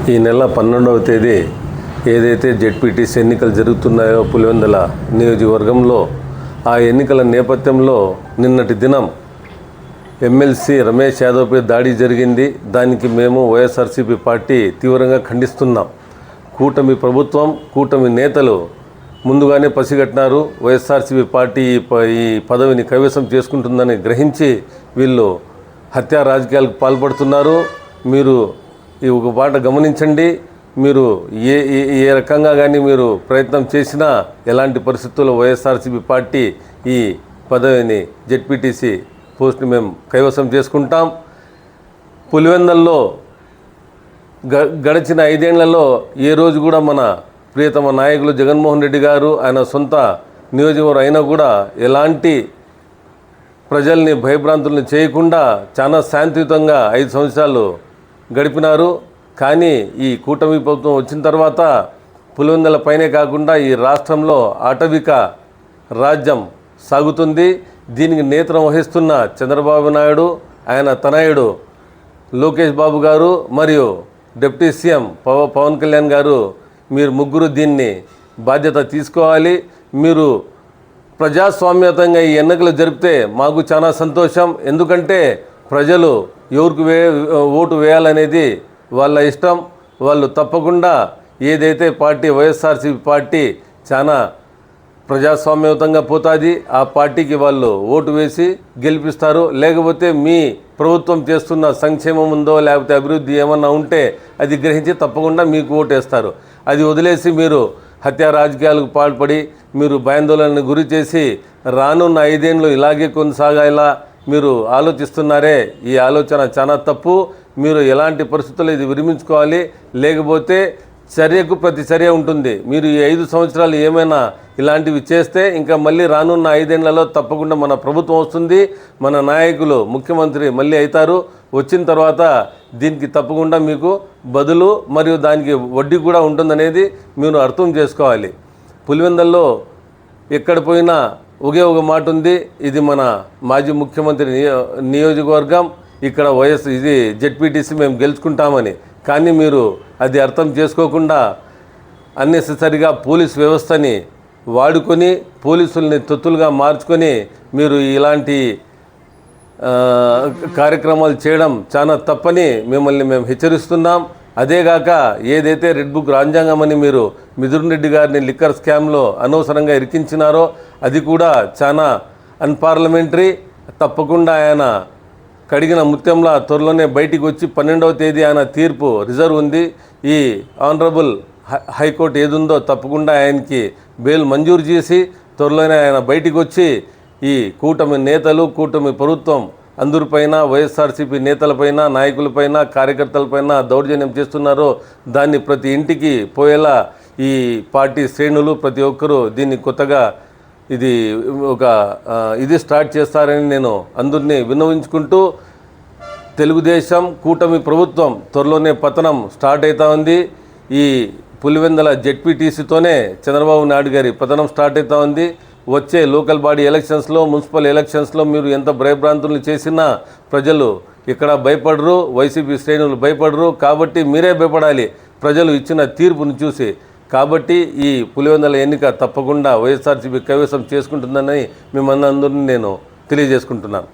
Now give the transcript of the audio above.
ఈ నెల 12వ తేదీ ఏదైతే జెడ్పీటీసీ ఎన్నికలు జరుగుతున్నాయో పులివెందుల నియోజకవర్గంలో ఆ ఎన్నికల నేపథ్యంలో నిన్నటి దినం ఎమ్మెల్సీ రమేష్ యాదవ్పై దాడి జరిగింది. దానికి మేము వైఎస్ఆర్సీపీ పార్టీ తీవ్రంగా ఖండిస్తున్నాం. కూటమి ప్రభుత్వం, కూటమి నేతలు ముందుగానే పసిగట్టినారు. వైఎస్ఆర్సీపీ పార్టీ ఈ పదవిని కైవసం చేసుకుంటుందని గ్రహించి వీళ్ళు హత్యా రాజకీయాలకు పాల్పడుతున్నారు. మీరు ఈ ఒక మాట గమనించండి. మీరు ఏ రకంగా కానీ మీరు ప్రయత్నం చేసినా ఎలాంటి పరిస్థితుల్లో వైఎస్ఆర్సీపీ పార్టీ ఈ పదవిని జెడ్పీటీసీ పోస్ట్ని మేము కైవసం చేసుకుంటాం. పులివెందుల్లో గడిచిన 5 ఏళ్లలో ఏ రోజు కూడా మన ప్రియతమ నాయకులు జగన్మోహన్ రెడ్డి గారు ఆయన సొంత నియోజకవర్గం అయినా కూడా ఎలాంటి ప్రజల్ని భయభ్రాంతులను చేయకుండా చాలా శాంతియుతంగా 5 సంవత్సరాలు గడిపినారు. కానీ ఈ కూటమి ప్రభుత్వం వచ్చిన తర్వాత పులివెందుల పైనే కాకుండా ఈ రాష్ట్రంలో ఆటవిక రాజ్యం సాగుతుంది. దీనికి నేతృత్వం వహిస్తున్న చంద్రబాబు నాయుడు, ఆయన తనయుడు లోకేష్ బాబు గారు మరియు డిప్యూటీ సీఎం పవన్ కళ్యాణ్ గారు, మీరు ముగ్గురు దీన్ని బాధ్యత తీసుకోవాలి. మీరు ప్రజాస్వామ్యతంగా ఈ ఎన్నికలు జరిపితే మాకు చాలా సంతోషం. ఎందుకంటే ప్రజలు ఎవరికి ఓటు వేయాలనేది వాళ్ళ ఇష్టం. వాళ్ళు తప్పకుండా ఏదైతే పార్టీ వైఎస్ఆర్సీపీ పార్టీ చాలా ప్రజాస్వామ్యయుతంగా పోతుంది, ఆ పార్టీకి వాళ్ళు ఓటు వేసి గెలిపిస్తారు. లేకపోతే మీ ప్రభుత్వం చేస్తున్న సంక్షేమం ఉందో లేకపోతే అభివృద్ధి ఏమన్నా ఉంటే అది గ్రహించి తప్పకుండా మీకు ఓటు వేస్తారు. అది వదిలేసి మీరు హత్యా రాజకీయాలకు పాల్పడి మీరు భయాందోళనకు గురి చేసి రానున్న 5 ఏళ్ళు ఇలాగే కొనసాగాలా మీరు ఆలోచిస్తున్నారే, ఈ ఆలోచన చాలా తప్పు. మీరు ఎలాంటి పరిస్థితుల్లో ఇది విరమించుకోవాలి. లేకపోతే చర్యకు ప్రతి చర్య ఉంటుంది. మీరు ఈ 5 సంవత్సరాలు ఏమైనా ఇలాంటివి చేస్తే ఇంకా మళ్ళీ రానున్న 5 ఏళ్లలో తప్పకుండా మన ప్రభుత్వం వస్తుంది, మన నాయకులు ముఖ్యమంత్రి మళ్ళీ అవుతారు. వచ్చిన తర్వాత దీనికి తప్పకుండా మీకు బదులు మరియు దానికి వడ్డీ కూడా ఉంటుందనేది మీరు అర్థం చేసుకోవాలి. పులివెందుల్లో ఎక్కడ పోయినా ఒకే ఒక మాట ఉంది, ఇది మన మాజీ ముఖ్యమంత్రి నియోజకవర్గం, ఇక్కడ ఇది జెడ్పీటీసీ మేము గెలుచుకుంటామని. కానీ మీరు అది అర్థం చేసుకోకుండా అన్నెసెసరీగా పోలీస్ వ్యవస్థని వాడుకొని పోలీసుల్ని తొత్తులుగా మార్చుకొని మీరు ఇలాంటి కార్యక్రమాలు చేయడం చాలా తప్పని మిమ్మల్ని మేము హెచ్చరిస్తున్నాం. అదేగాక ఏదైతే రెడ్ బుక్ రాజ్యాంగం అని మీరు మిథున్ రెడ్డి గారిని లిక్కర్ స్కామ్లో అనవసరంగా ఇరికించినారో అది కూడా చాలా అన్పార్లమెంటరీ. తప్పకుండా ఆయన కడిగిన ముత్యంలా త్వరలోనే బయటికి వచ్చి 12వ తేదీ ఆయన తీర్పు రిజర్వ్ ఉంది. ఈ ఆనరబుల్ హైకోర్టు ఏదుందో తప్పకుండా ఆయనకి బెయిల్ మంజూరు చేసి త్వరలోనే ఆయన బయటికి వచ్చి ఈ కూటమి నేతలు, కూటమి ప్రభుత్వం అందరిపైన, వైఎస్ఆర్సీపీ నేతలపైన, నాయకులపైన, కార్యకర్తలపైన దౌర్జన్యం చేస్తున్నారో దాన్ని ప్రతి ఇంటికి పోయేలా ఈ పార్టీ శ్రేణులు ప్రతి ఒక్కరూ దీన్ని కొత్తగా ఇది స్టార్ట్ చేస్తారని నేను అందరినీ విన్నవించుకుంటూ, తెలుగుదేశం కూటమి ప్రభుత్వం త్వరలోనే పతనం స్టార్ట్ అవుతా ఉంది. ఈ పులివెందుల జెడ్పీటీసీతోనే చంద్రబాబు నాయుడు గారి పతనం స్టార్ట్ అవుతా ఉంది. వచ్చే లోకల్ బాడీ ఎలక్షన్స్లో, మున్సిపల్ ఎలక్షన్స్లో మీరు ఎంత భయభ్రాంతులు చేసినా ప్రజలు ఇక్కడ భయపడరు, వైసీపీ శ్రేణులు భయపడరు. కాబట్టి మీరే భయపడాలి ప్రజలు ఇచ్చిన తీర్పును చూసి. కాబట్టి ఈ పులివెందుల ఎన్నిక తప్పకుండా వైఎస్ఆర్సీపీ కైవసం చేసుకుంటుందని మిమ్మల్ని అందరినీ నేను తెలియజేసుకుంటున్నాను.